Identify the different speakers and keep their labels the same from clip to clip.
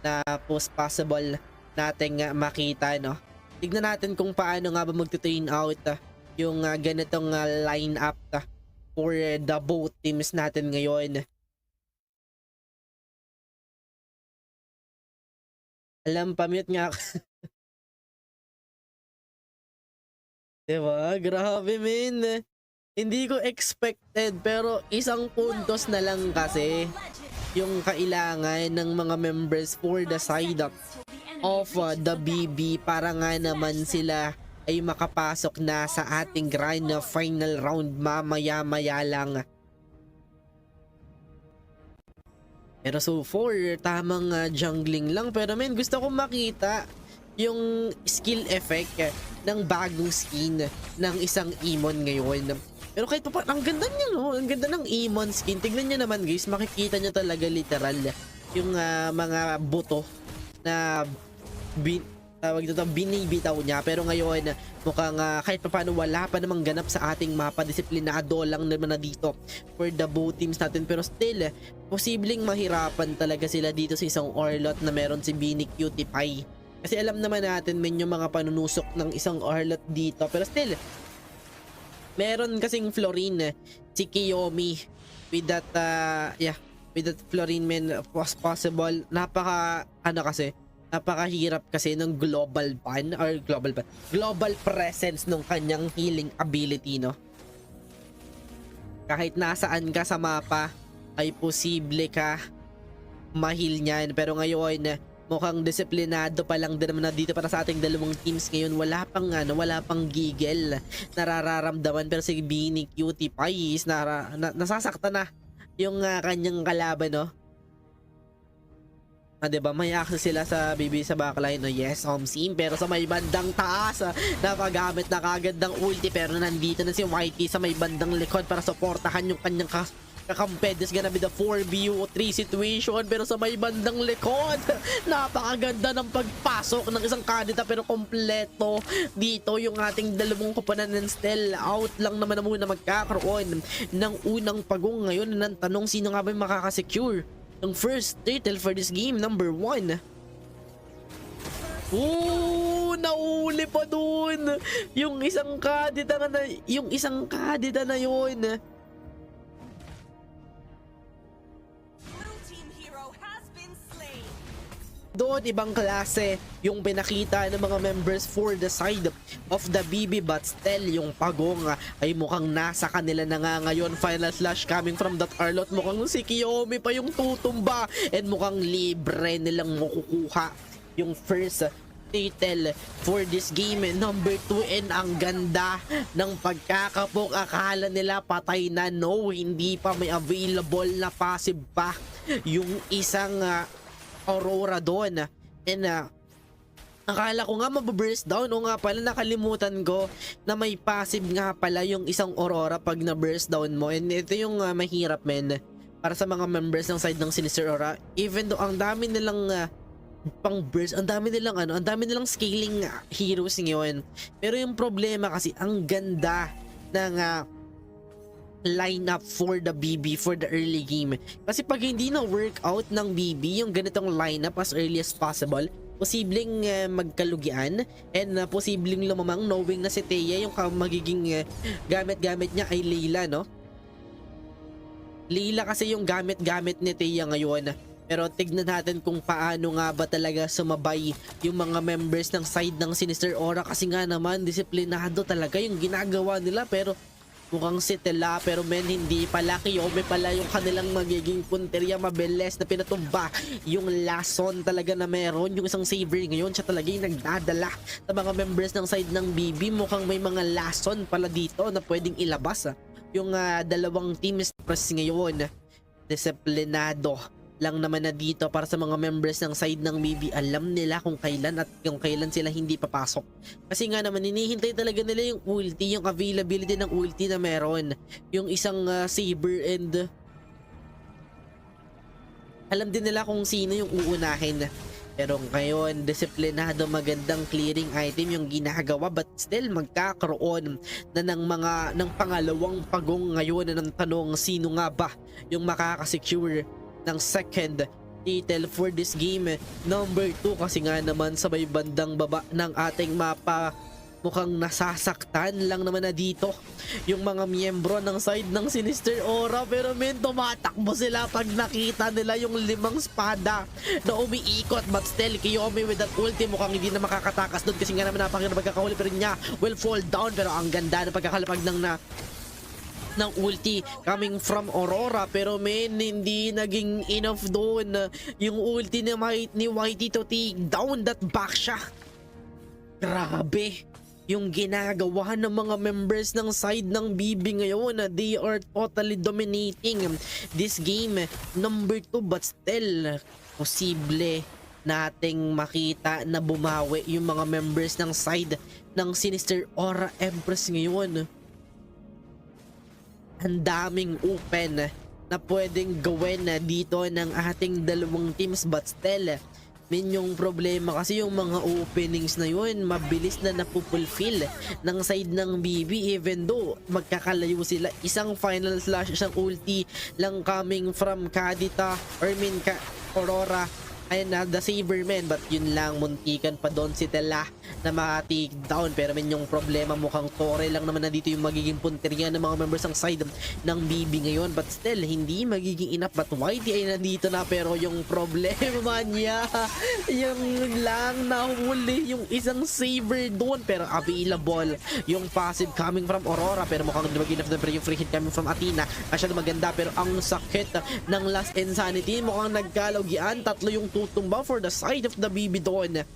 Speaker 1: na post possible nating makita, no? Tignan natin kung paano nga ba magte-train out yung ganitong lineup for the both teams natin ngayon. Alam, pa-mute nga ako. Diba? Grabe, men. Hindi ko expected, pero isang puntos na lang kasi yung kailangan ng mga members for the side of the BB para nga naman sila ay makapasok na sa ating grand final round mamaya-maya lang. Pero so far, tamang jungling lang. Pero men, gusto kong makita yung skill effect ng bagong skin ng isang Emon ngayon. Pero kahit pa, ang ganda niya, no? Ang ganda ng Emon skin. Tignan niyo naman, guys. Makikita niyo talaga literal yung mga buto na tawag dito, binibitaw niya. Pero ngayon, mukhang kahit pa paano wala pa namang ganap sa ating mapa. Disiplinado lang naman na dito for the both teams natin. Pero still, posibleng mahirapan talaga sila dito sa isang Orlot na meron si Bini Cutie Pie. Kasi alam naman natin men yung mga panunusok ng isang Orlot dito. Pero still, meron kasing Florine, si Kiyomi with that with that Florine men was possible. Napakahirap kasi ng global presence ng kanyang healing ability, no? Kahit nasaan ka sa mapa ay posible ka mahil niyan. Pero ngayon mukhang disiplinado pa lang din naman na dito para sa ating dalawang teams ngayon. Wala pang gigil nararamdaman. Pero si Bini Cutie Pie is nasasaktan na yung kanyang kalaban, no? Diba, may access sila sa BB sa backline, no? Yes, sim. Pero sa may bandang taas, napagamit na kagad ng ulti. Pero nandito na si YT sa may bandang likod para suportahan yung kanyang kakampi. This gonna be the 4v3 situation. Pero sa may bandang likod, napakaganda ng pagpasok ng isang kandida. Pero kompleto dito yung ating dalawang koponan ng Still out lang naman na muna magkakaroon ng unang pagong ngayon. Nang tanong, sino nga ba yung makakasecure ang first title for this game, number 1. Nauli pa dun yung isang kadita na yun. Doon ibang klase yung pinakita ng mga members for the side of the BB, but still yung pagong ay mukhang nasa kanila na nga ngayon. Final slash coming from that Arlot. Mukhang si Kiyomi pa yung tutumba and mukhang libre nilang makukuha yung first title for this game, number 2. And ang ganda ng pagkakapok, akala nila patay na. No, hindi pa, may available na passive pa yung isang Aurora doon. And akala ko nga mababurst down. O nga pala, nakalimutan ko na may passive nga pala yung isang Aurora pag na-burst down mo. And ito yung mahirap, men, para sa mga members ng side ng Sinister Aurora. Even though ang dami nilang pang burst, ang dami nilang scaling heroes ngayon. Pero yung problema kasi, ang ganda ng lineup for the BB for the early game. Kasi pag hindi na workout ng BB yung ganitong lineup as early as possible, posibleng magkalugian and posibleng lumamang, knowing na si Thea yung magiging gamit-gamit niya ay Layla, no? Layla kasi yung gamit-gamit ni Thea ngayon. Pero tignan natin kung paano nga ba talaga sumabay yung mga members ng side ng Sinister Aura. Kasi nga naman, disiplinado talaga yung ginagawa nila. Pero mukhang si Tela, pero men, hindi pala. Kiyomi pala yung kanilang magiging punteriya. Mabilis na pinatumba yung lason talaga na meron. Yung isang saver ngayon, siya talaga yung nagdadala sa mga members ng side ng BB. Mukhang may mga lason pala dito na pwedeng ilabas yung dalawang teams press ngayon. Disiplinado lang naman na dito para sa mga members ng side ng BB. Alam nila kung kailan at kung kailan sila hindi papasok. Kasi nga naman, hinihintay talaga nila yung ulti, yung availability ng ulti na meron. Yung isang saber, and alam din nila kung sino yung uunahin. Pero ngayon, disiplinado, magandang clearing item yung ginagawa, but still magkakaroon na ng pangalawang pagong ngayon. Na ng tanong, sino nga ba yung makakasecure ng second title for this game number 2 kasi nga naman sa may bandang baba ng ating mapa mukhang nasasaktan lang naman na dito yung mga miyembro ng side ng Sinister Aura, pero men tumatakbo sila pag nakita nila yung 5 espada na umiikot, but still Kiyomi with that ulti mukhang hindi na makakatakas doon kasi nga naman napakahirap pagkakahuli, pero niya will fall down. Pero ang ganda ng pagkakalapag ng ulti coming from Aurora, pero men hindi naging enough doon yung ulti ni Whitey to take down that backshock. Grabe yung ginagawa ng mga members ng side ng BB ngayon. They are totally dominating this game number 2, but still posible nating makita na bumawi yung mga members ng side ng Sinister Aura Empress ngayon. Ang daming open na pwedeng gawin dito ng ating dalawang teams, but still yung problema kasi yung mga openings na yun mabilis na napupulfill ng side ng BB, even though magkakalayo sila. Isang final slash, isang ulti lang coming from Kadita or Aurora, ayun na the Saberman, but yun lang, muntikan pa doon si Tela na ma-take down. Pero men yung problema mukhang Tore lang naman na dito yung magiging punteriya ng mga members ng side ng BB ngayon, but still hindi magiging enough. But Whitey ay nandito na, pero yung problema niya yung lang nahuli yung isang Saber doon, pero available yung passive coming from Aurora, pero mukhang hindi maging enough na. Pero yung free hit coming from Athena masyado maganda, pero ang sakit ng Last Insanity mukhang nagkalogyan. Tatlo yung tutumba for the side of the BB doon.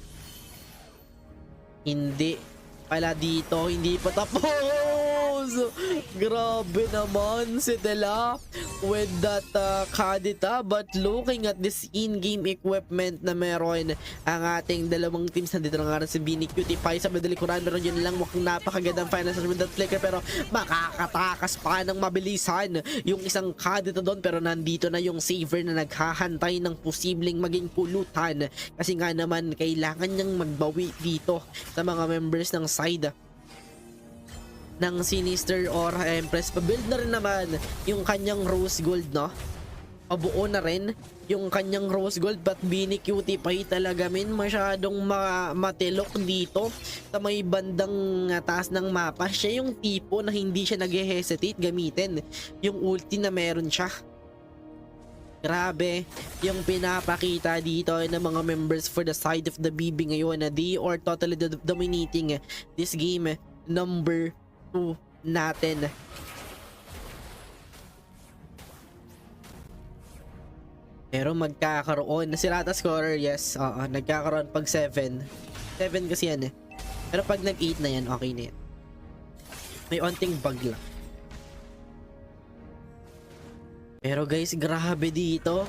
Speaker 1: Hindi pala dito, hindi pa tapos. Grabe naman si Tela with that Kadita, but looking at this in-game equipment na meron ang ating dalawang teams, nandito na nga rin si Bini Cutie Pie sa medalikuran, pero yun lang mukhang napakagandang final slash with that flicker, pero makakatakas pa ng mabilisan yung isang Kadita doon. Pero nandito na yung Saver na naghahantay ng posibleng maging pulutan kasi nga naman kailangan niyang magbawi dito sa mga members ng side ng Sinister Aura Empress. Pabuild na rin naman yung kanyang Rose Gold, no? Pabuo na rin yung kanyang Rose Gold, but Bini Cutie Pie talaga min masyadong matilok dito sa may bandang taas ng mapa. Siya yung tipo na hindi siya nag-hesitate gamitin yung ulti na meron siya. Grabe yung pinapakita dito ng mga members for the side of the BB ngayon na they are totally dominating this game number 2 natin. Pero magkakaroon na si Rata scorer, yes. Nagkakaroon pag 7 kasi yan eh. Pero pag nag 8 na yan, okay na yan. May onting bug lang. Pero guys, grabe dito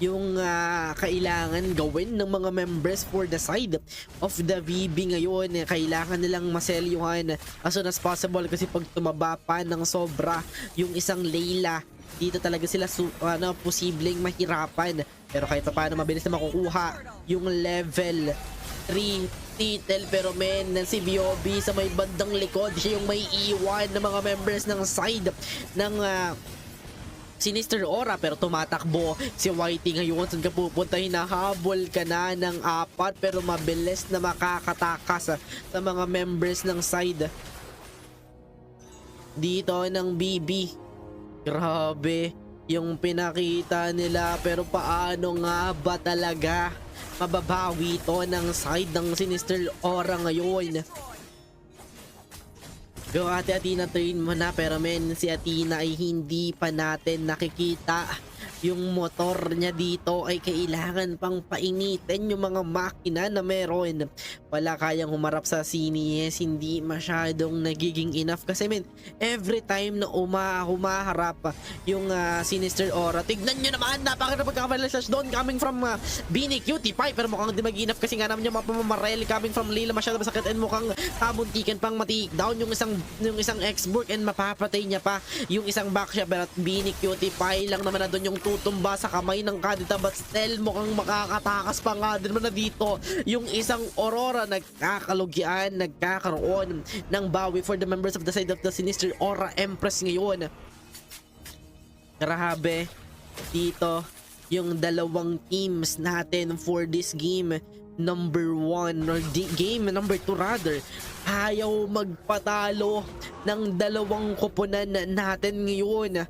Speaker 1: yung kailangan gawin ng mga members for the side of the VB ngayon. Kailangan nilang maselyuhan as soon as possible kasi pag tumaba pa ng sobra yung isang Layla, dito talaga sila posibleng mahirapan. Pero kahit pa paano mabilis na makukuha yung level 3 title. Pero men, si BOB sa may bandang likod, siya yung may iwan ng mga members ng side ng Sinister Aura, pero tumatakbo si Whitey ngayon. Saan ka pupunta? Hinahabol ka na ng 4, pero mabilis na makakatakas sa mga members ng side dito ng BB. Grabe yung pinakita nila, pero paano nga ba talaga mababawi ito ng side ng Sinister Aura ngayon? Yung ate Athena train mo na, pero men si Athena ay hindi pa natin nakikita. Yung motor niya dito ay kailangan pang painitin yung mga makina na meron. Wala kayang humarap sa CNES, hindi masyadong nagiging enough kasi men every time na humaharap yung Sinister Aura, tignan nyo naman, napakaganda pagkaka-slash doon coming from Bini Cutie Pie, pero mukhang di mag-enough kasi nga naman yung mapamamarel coming from Lila, masyado masakit and mukhang tamuntikan pang ma-take down yung isang X-Burg and mapapatay niya pa yung isang backshot. Pero Bini Cutie Pie lang naman na doon yung tutumba sa kamay ng Kadita, but still mukhang makakatakas pa nga din naman na dito yung isang Aurora. Nagkakalugyan, nagkakaroon ng bawi for the members of the side of the Sinister Aura Empress ngayon. Grabe dito yung dalawang teams natin for this game number 1 or game number 2 rather. Ayaw magpatalo ng dalawang koponan natin ngayon.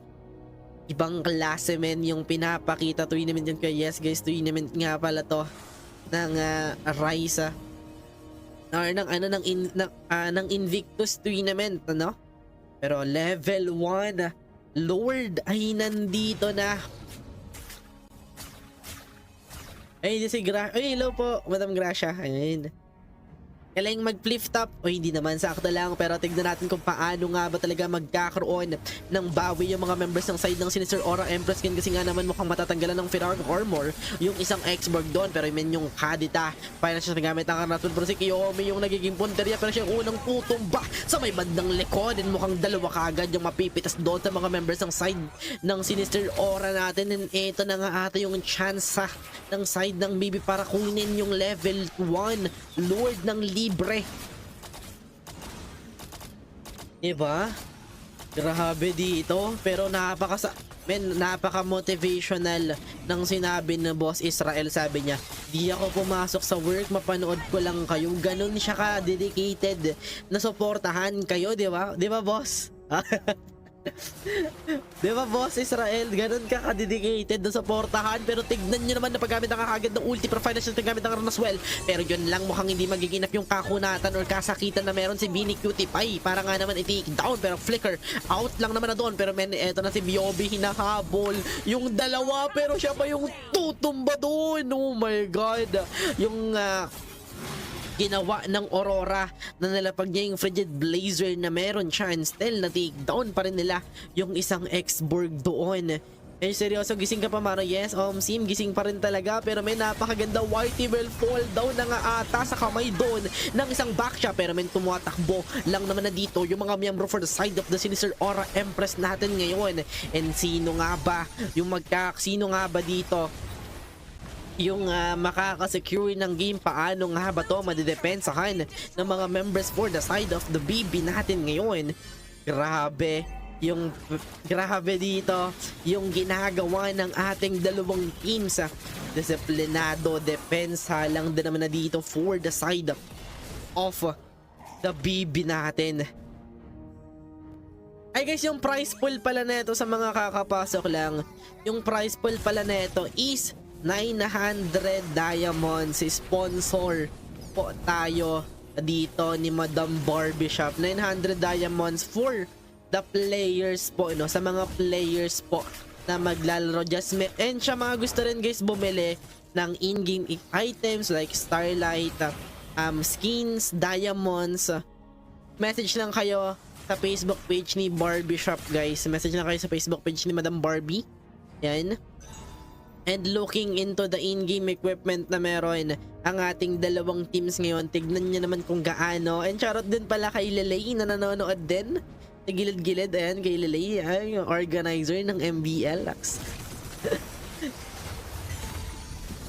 Speaker 1: Ibang klase men yung pinapakita tournament yun kaya yes guys, tournament nga pala to ng Ryza or ng Invictus tournament ano. Pero level 1 Lord ay nandito na. Ay, hindi si ay, hello po, Madam Gracia. Ayun. Kailangang mag-flip top o hindi naman, sakto lang, pero tignan natin kung paano nga ba talaga magkakaroon ng bawi yung mga members ng side ng Sinister Aura Empress kasi nga naman mukhang matatanggalan ng Ferrari Armor yung isang X-Borg doon, pero men yung Kadita para siya nagamit ang Karnatun, pero si Kiyomi yung nagiging punteriya, pero siya yung unang tutumba sa may bandang likod and mukhang dalawa kagad yung mapipitas doon sa mga members ng side ng Sinister Aura natin. And ito na nga ata yung chance ng side ng BB para kunin yung level 1 Lord ng libre. Diba? Grabe dito. Pero napaka-motivational ng sinabi ng Boss Israel. Sabi niya, di ako pumasok sa work, mapanood ko lang kayo. Ganun siya ka-dedicated na suportahan kayo, diba? Diba, boss? Diba boss Israel, ganun ka ka-dedicated na supportahan, pero tignan nyo naman na paggamit ang kakagad ng ulti profile na siya paggamit ng Ranaswell, pero yun lang mukhang hindi magiginap yung kakunatan or kasakitan na meron si Bini Cutie Pie para nga naman i-take down, pero flicker out lang naman na doon. Pero men, eto na si Biobi, hinahabol yung dalawa pero siya pa yung tutumba doon. Oh my god, yung ginawa ng Aurora na nalapag niya yung Frigid Blazer na meron chance still na take down pa rin nila yung isang X-Borg doon. Eh seryoso, gising ka pa Maro? Yes, Sim, gising pa rin talaga, pero may napakaganda Whitey will fall down na nga ata sa kamay doon ng isang backshot, pero may tumatakbo lang naman na dito yung mga miyembro for the side of the Sinister Aura Empress natin ngayon. And sino nga ba dito yung makakasecure ng game? Paano nga ba to madidepensahan ng mga members for the side of the BB natin ngayon? Grabe dito yung ginagawa ng ating dalawang teams. Disiplinado depensa lang din naman na dito for the side of the BB natin. Ay guys, yung prize pool pala neto sa mga kakapasok lang, yung prize pool pala neto is 900 diamonds. Sponsor po tayo dito ni Madam Barbie Shop. 900 diamonds for the players po, no? Sa mga players po na maglalaro. Just and siya mga gusto rin guys bumili ng in-game items like Starlight, skins, diamonds. Message lang kayo sa Facebook page ni Barbie Shop guys. Message lang kayo sa Facebook page ni Madam Barbie. Yan. And looking into the in-game equipment na meron ang ating dalawang teams ngayon, tignan nyo naman kung gaano. And shoutout din pala kay Lelay na nanonood din sa gilid-gilid. Ayan, kay Lelay, yung organizer ng MBL.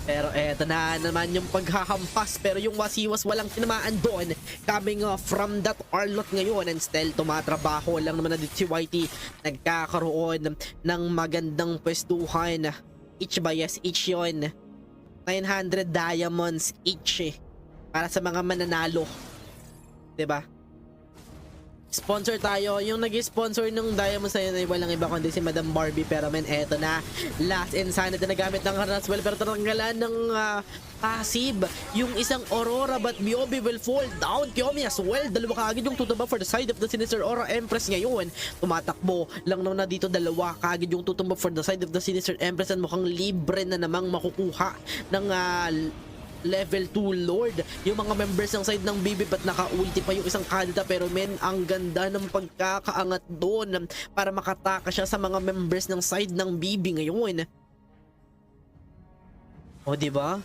Speaker 1: Pero eto na naman yung paghahampas, pero yung wasiwas walang tinamaan doon, coming from that Arlot ngayon. And still tumatrabaho lang naman na dito si Whitey, nagkakaroon ng magandang pwestuhan. Each bias, each yon 900 diamonds each para sa mga mananalo, 'di ba? Sponsor tayo. Yung nag-sponsor ng diamonds na yun ay walang iba kundi si Madam Barbie. Pero men, eto na, last insanity na gamit ng Ranaswell, pero tatanggalan ng passive yung isang Aurora, but Biobi will fall down. Kiyomi as well, dalawa kaagad yung tutumba for the side of the Sinister Aura Empress ngayon. Tumatakbo lang naman na dito, dalawa kaagad yung tutumba for the side of the Sinister Empress, and mukhang libre na namang makukuha ng level 2 Lord yung mga members ng side ng BB, but naka-ulti pa yung isang Kadita. Pero men, ang ganda ng pagkakaangat doon para makataka siya sa mga members ng side ng BB ngayon. O diba?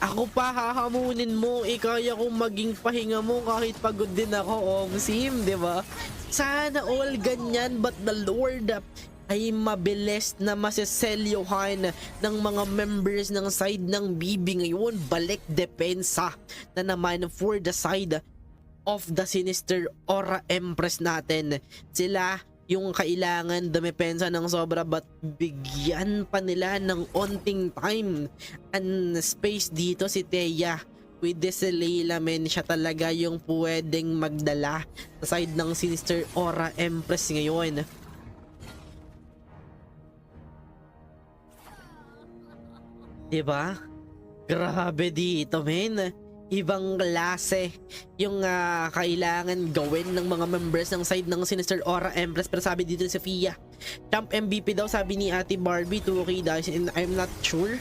Speaker 1: Ako pa hahamunin mo, kaya kong maging pahinga mo kahit pagod din ako, Sim, diba? Sana all ganyan, but the Lord ay mabilis na maseselyuhan ng mga members ng side ng BB ngayon. Balik depensa na naman for the side of the Sinister Aura Empress natin. Sila yung kailangan dumepensa ng sobra, but bigyan pa nila ng onting time and space dito si Thea. With this Layla, men, siya talaga yung pwedeng magdala sa side ng Sinister Aura Empress ngayon. Diba? Grabe dito, men. Ibang klase yung kailangan gawin ng mga members ng side ng Sinister Aura Empress. Pero sabi dito si Sophia, Champ MVP daw, sabi ni Ate Barbie, 2K daw, and I'm not sure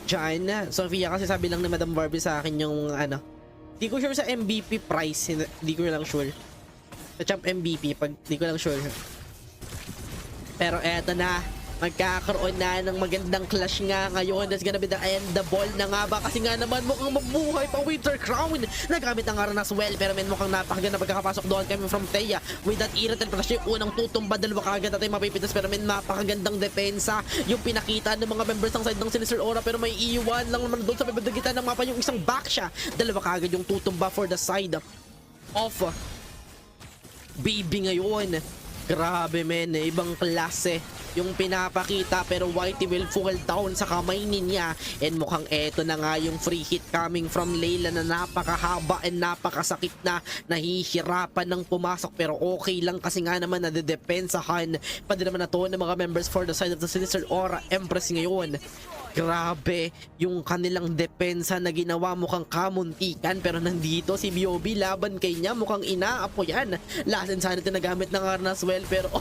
Speaker 1: dyan. Sophia, kasi sabi lang ni Madam Barbie sa akin yung ano, di ko sure sa MVP price, di ko lang sure sa Champ MVP, pag di ko lang sure. Pero eto na, magkakaroon na ng magandang clash nga ngayon. That's gonna be the end the ball na nga ba, kasi nga naman mukhang mabuhay pa Winter Crown. Nagamit ang Aranas well, pero men mukhang napakaganda pagkakapasok doon kami from Thea with that irritant plus yung unang tutumba, dalawa kagad natin mapipitas, pero men napakagandang depensa yung pinakita ng mga members ng side ng Sinister Aura, pero may iwan lang naman doon sa bibadagitan ng mapa yung isang back siya. Dalawa kagad yung tutumba for the side of Baby ngayon. Grabe, men, ibang klase yung pinapakita, pero Whitey will fall down sa kamay niya, and mukhang eto na nga yung free hit coming from Layla na napakahaba and napakasakit na, nahihirapan ng pumasok, pero okay lang kasi nga naman nadedepensahan pa din naman na to ng mga members for the side of the Sinister Aura Empress ngayon. Grabe yung kanilang depensa na ginawa, mukhang kamuntikan, pero nandito si BOB laban kay niya, mukhang inaapo yan. Last Insanity na gamit ng Arnas well, pero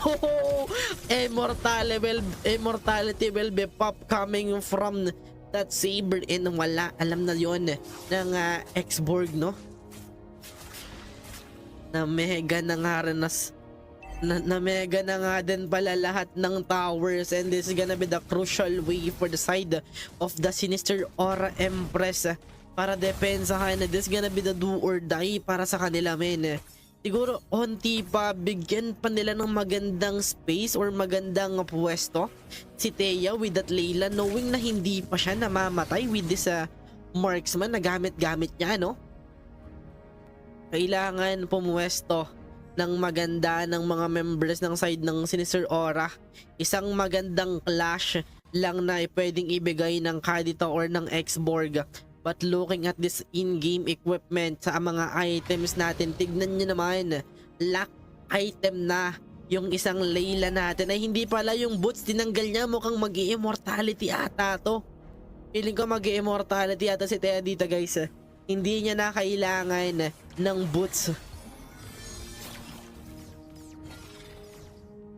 Speaker 1: immortality will be pop coming from that Saber, and wala, alam na yon ng X-Borg, no? Na mega ng Arnas na mega na nga din pala lahat ng towers, and this is gonna be the crucial way for the side of the Sinister Aura Empress para depensahan. This is gonna be the do or die para sa kanila, men. Siguro onti pa, bigyan pa nila ng magandang space or magandang pwesto si Thea with that Layla, knowing na hindi pa siya namamatay with this marksman na gamit-gamit niya, no? Kailangan pumwesto ng maganda ng mga members ng side ng Sinister Aura. Isang magandang clash lang na pwedeng ibigay ng Kadita or ng X-Borg. But looking at this in-game equipment sa mga items natin, tignan nyo naman, lock item na yung isang Layla natin, ay hindi pala yung boots tinanggal niya, mukhang mag-immortality ata to. Feeling ko mag-immortality ata si Thea dito, guys. Hindi niya na kailangan ng boots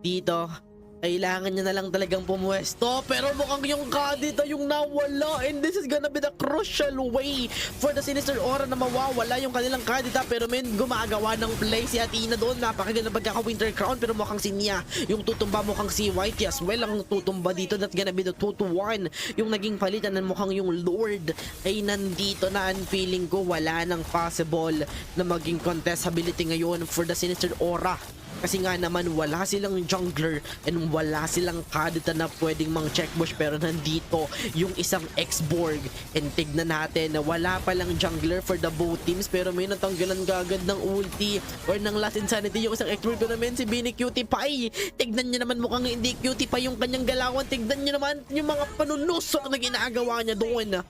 Speaker 1: dito. Kailangan niya na lang talagang pumwesto, pero mukhang yung Kadita yung nawala, and this is gonna be the crucial way for the Sinister Aura na mawawala yung kanilang Kadita. Pero men, gumagawa ng play si Athena doon, napakaganda pagkaka-Winter Crown, pero mukhang si Nia yung tutumba, mukhang si Whitey as well ang tutumba dito. That's gonna be the 2-1 yung naging palitan, and mukhang yung Lord ay nandito na, and feeling ko wala nang possible na maging contestability ngayon for the Sinister Aura. Kasi nga naman wala silang jungler and wala silang Kadita na pwedeng mang check bush, pero nandito yung isang X-Borg, and tignan natin na wala palang jungler for the both teams, pero may natanggalan gagad ng ulti or ng Last Insanity yung isang X-Borg ko naman, si Bini Cutie Pie. Tignan nyo naman, mukhang hindi cutie pa yung kanyang galawan. Tignan nyo naman yung mga panunusok na ginagawa niya doon.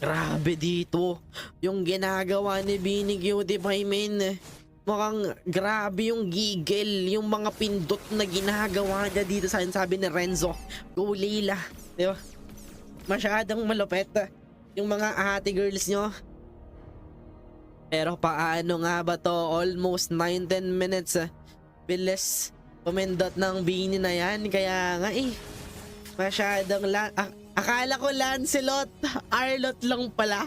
Speaker 1: Grabe dito yung ginagawa ni Bini Cutie Pie, men. Mukhang grabe yung gigil, yung mga pindot na ginagawa niya dito sa sabi ni Renzo. Go Layla, di ba? Masyadong malupet yung mga ate girls nyo. Pero paano nga ba to? Almost 9-10 minutes. Bilis pumindot ng Bini na yan. Kaya nga masyadong akala ko Lancelot, Arlot lang pala.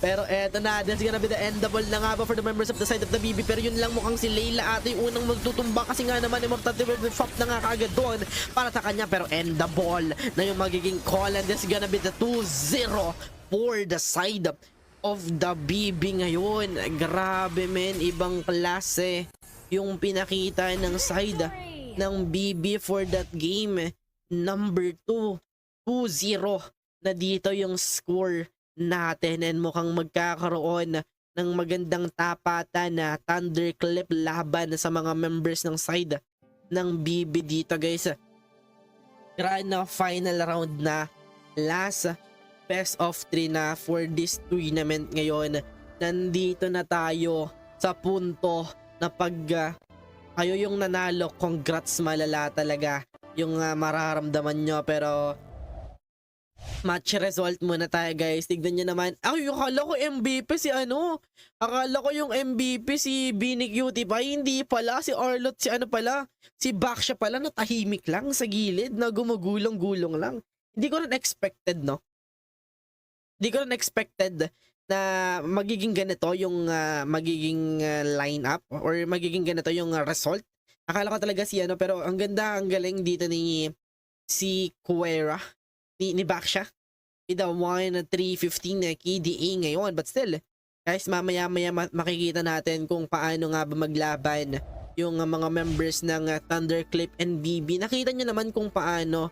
Speaker 1: Pero eto na, that's gonna be the endable na nga ba for the members of the side of the BB. Pero yun lang, mukhang si Layla ate yung unang magtutumba, kasi nga naman immortality will flop na nga kagad doon para sa kanya. Pero endable na yung magiging call, and that's gonna be the 2-0 for the side of the BB ngayon. Grabe, men, ibang klase yung pinakita ng side ng BB for that game. Number 2, 2-0 na dito yung score natin, and mukhang magkakaroon ng magandang tapatan na Thunderclap laban sa mga members ng side ng BB dito guys. Tira na final round na, last best of 3 na for this tournament ngayon. Nandito na tayo sa punto na pag kayo yung nanalo, congrats, malala talaga yung mararamdaman nyo. Pero match result muna tayo guys. Tignan nyo naman. Ay, akala ko MVP si ano. Akala ko yung MVP si Bini Cutie Pie. Hindi pala. Si Arlot, si ano pala. Si Baksha pala, natahimik lang sa gilid na gumugulong-gulong lang. Hindi ko rin expected, no? Hindi ko rin expected na magiging ganito yung magiging lineup or magiging ganito yung result. Akala ko talaga si ano, pero ang ganda, ang galing dito ni si Kuera. Ni Baksha with the 1-3-15 na KDA ngayon, but still guys, mamaya makikita natin kung paano nga ba maglaban yung mga members ng Thunderclap and BB. Nakita nyo naman kung paano